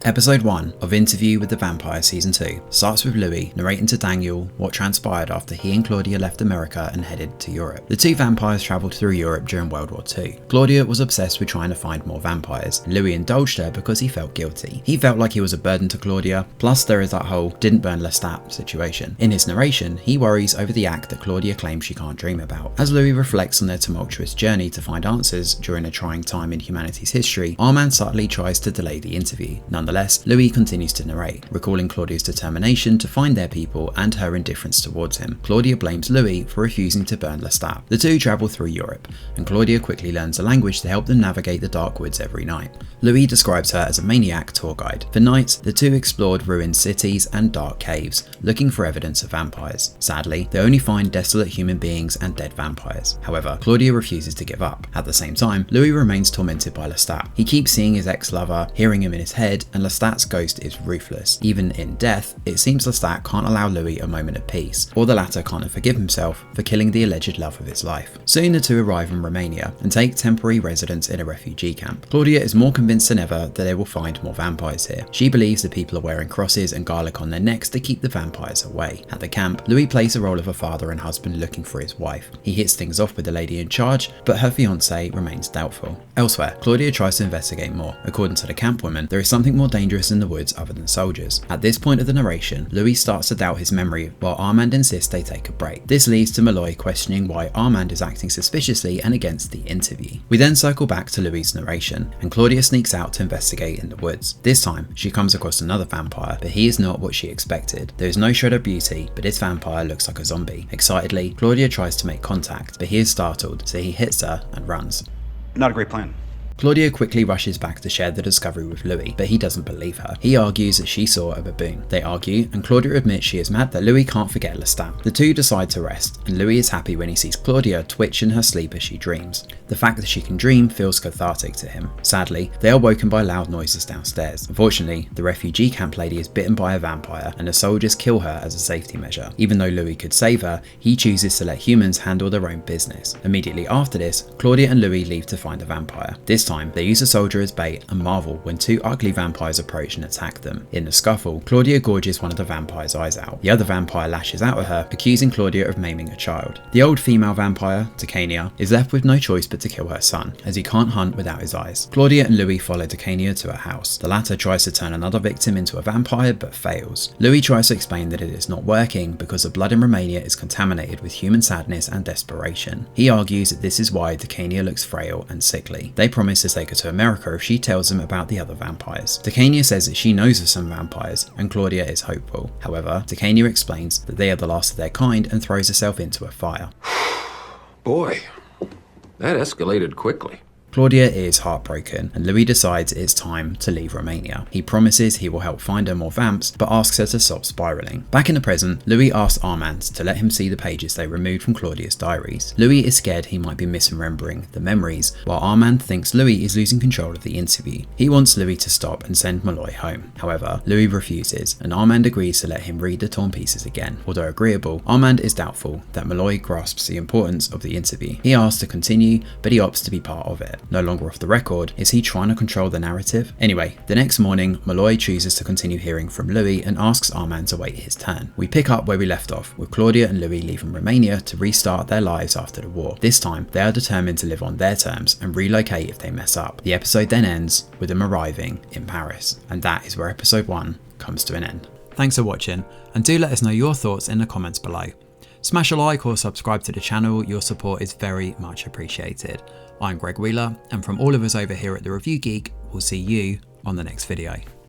Episode 1 of Interview with the Vampire Season 2 starts with Louis narrating to Daniel what transpired after he and Claudia left America and headed to Europe. The two vampires travelled through Europe during World War II. Claudia was obsessed with trying to find more vampires, and Louis indulged her because he felt guilty. He felt like he was a burden to Claudia, plus there is that whole didn't burn Lestat situation. In his narration, he worries over the act that Claudia claims she can't dream about. As Louis reflects on their tumultuous journey to find answers during a trying time in humanity's history, Armand subtly tries to delay the interview. Nonetheless, Louis continues to narrate, recalling Claudia's determination to find their people and her indifference towards him. Claudia blames Louis for refusing to burn Lestat. The two travel through Europe, and Claudia quickly learns a language to help them navigate the dark woods every night. Louis describes her as a maniac tour guide. For nights, the two explored ruined cities and dark caves, looking for evidence of vampires. Sadly, they only find desolate human beings and dead vampires. However, Claudia refuses to give up. At the same time, Louis remains tormented by Lestat. He keeps seeing his ex-lover, hearing him in his head, and Lestat's ghost is ruthless. Even in death, it seems Lestat can't allow Louis a moment of peace, or the latter can't forgive himself for killing the alleged love of his life. Soon the two arrive in Romania and take temporary residence in a refugee camp. Claudia is more convinced than ever that they will find more vampires here. She believes the people are wearing crosses and garlic on their necks to keep the vampires away. At the camp, Louis plays the role of a father and husband looking for his wife. He hits things off with the lady in charge, but her fiancé remains doubtful. Elsewhere, Claudia tries to investigate more. According to the camp woman, there is something more dangerous in the woods other than soldiers. At this point of the narration, Louis starts to doubt his memory while Armand insists they take a break. This leads to Malloy questioning why Armand is acting suspiciously and against the interview. We then circle back to Louis' narration, and Claudia sneaks out to investigate in the woods. This time, she comes across another vampire, but he is not what she expected. There is no shred of beauty, but this vampire looks like a zombie. Excitedly, Claudia tries to make contact, but he is startled, so he hits her and runs. Not a great plan. Claudia quickly rushes back to share the discovery with Louis, but he doesn't believe her. He argues that she saw a baboon. They argue, and Claudia admits she is mad that Louis can't forget Lestat. The two decide to rest, and Louis is happy when he sees Claudia twitch in her sleep as she dreams. The fact that she can dream feels cathartic to him. Sadly, they are woken by loud noises downstairs. Unfortunately, the refugee camp lady is bitten by a vampire, and the soldiers kill her as a safety measure. Even though Louis could save her, he chooses to let humans handle their own business. Immediately after this, Claudia and Louis leave to find a vampire. This time, they use a soldier as bait and marvel when two ugly vampires approach and attack them. In the scuffle, Claudia gorges one of the vampire's eyes out. The other vampire lashes out at her, accusing Claudia of maiming a child. The old female vampire, Titania, is left with no choice but to kill her son, as he can't hunt without his eyes. Claudia and Louis follow Titania to her house. The latter tries to turn another victim into a vampire but fails. Louis tries to explain that it is not working because the blood in Romania is contaminated with human sadness and desperation. He argues that this is why Titania looks frail and sickly. They promise to take her to America if she tells them about the other vampires. Titania says that she knows of some vampires, and Claudia is hopeful. However, Titania explains that they are the last of their kind and throws herself into a fire. Boy, that escalated quickly. Claudia is heartbroken, and Louis decides it's time to leave Romania. He promises he will help find her more vamps, but asks her to stop spiraling. Back in the present, Louis asks Armand to let him see the pages they removed from Claudia's diaries. Louis is scared he might be misremembering the memories, while Armand thinks Louis is losing control of the interview. He wants Louis to stop and send Malloy home. However, Louis refuses, and Armand agrees to let him read the torn pieces again. Although agreeable, Armand is doubtful that Malloy grasps the importance of the interview. He asks to continue, but he opts to be part of it. No longer off the record, is he trying to control the narrative? Anyway, the next morning, Malloy chooses to continue hearing from Louis and asks Armand to wait his turn. We pick up where we left off, with Claudia and Louis leaving Romania to restart their lives after the war. This time, they are determined to live on their terms and relocate if they mess up. The episode then ends with them arriving in Paris, and that is where episode 1 comes to an end. Thanks for watching, and do let us know your thoughts in the comments below. Smash a like or subscribe to the channel, your support is very much appreciated. I'm Greg Wheeler, and from all of us over here at The Review Geek, we'll see you on the next video.